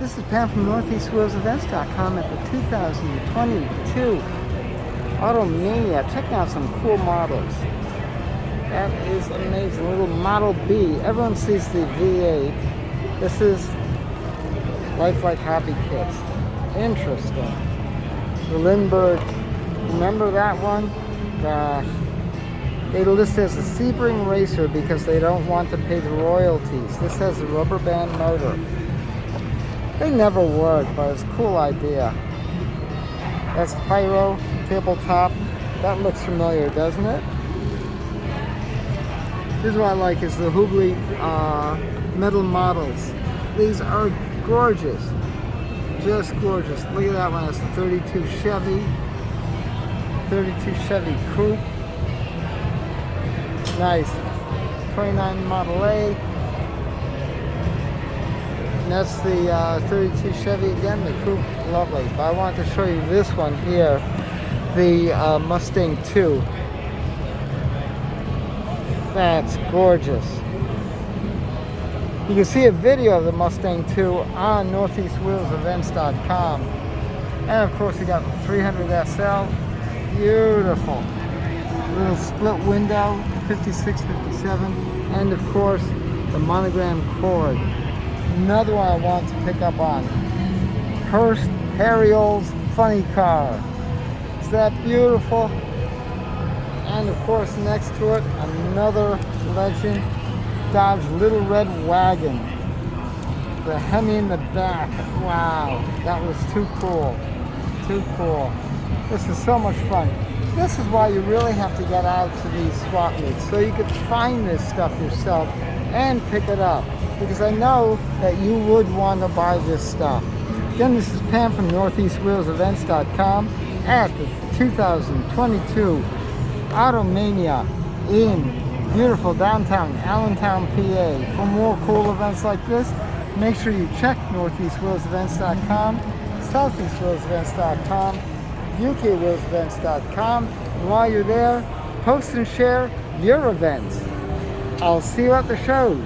This is Pam from NortheastWheelsEvents.com at the 2022 Auto Mania. Checking out some cool models. That is amazing. Little Model B. Everyone sees the V8. This is Lifelike Hobby Kits. Interesting. The Lindbergh. Remember that one? Gosh. They list it as a Sebring Racer because they don't want to pay the royalties. This has a rubber band motor. They never work, but it's a cool idea. That's Pyro, tabletop. That looks familiar, doesn't it? Here's what I like is the Hubley metal models. These are gorgeous. Just gorgeous. Look at that one. It's the 32 Chevy. 32 Chevy Coupe. Nice. 29 Model A. And that's the 32 Chevy again, the coupe, lovely. But I wanted to show you this one here, the Mustang 2. That's gorgeous. You can see a video of the Mustang 2 on NortheastWheelsEvents.com. And of course you got the 300 SL, beautiful. Little split window, 56, 57, and of course the monogram cord. Another one I want to pick up on. Hurst Harriol's Funny Car. Is that beautiful? And of course next to it, another legend, Dodge Little Red Wagon. The Hemi in the back. Wow, that was too cool. Too cool. This is so much fun. This is why you really have to get out to these swap meets, so you can find this stuff yourself and pick it up. Because I know that you would want to buy this stuff. Again, this is Pam from NortheastWheelsEvents.com at the 2022 Auto Mania in beautiful downtown Allentown, PA. For more cool events like this, make sure you check NortheastWheelsEvents.com, SoutheastWheelsEvents.com, UKWheelsEvents.com. And while you're there, post and share your events. I'll see you at the shows.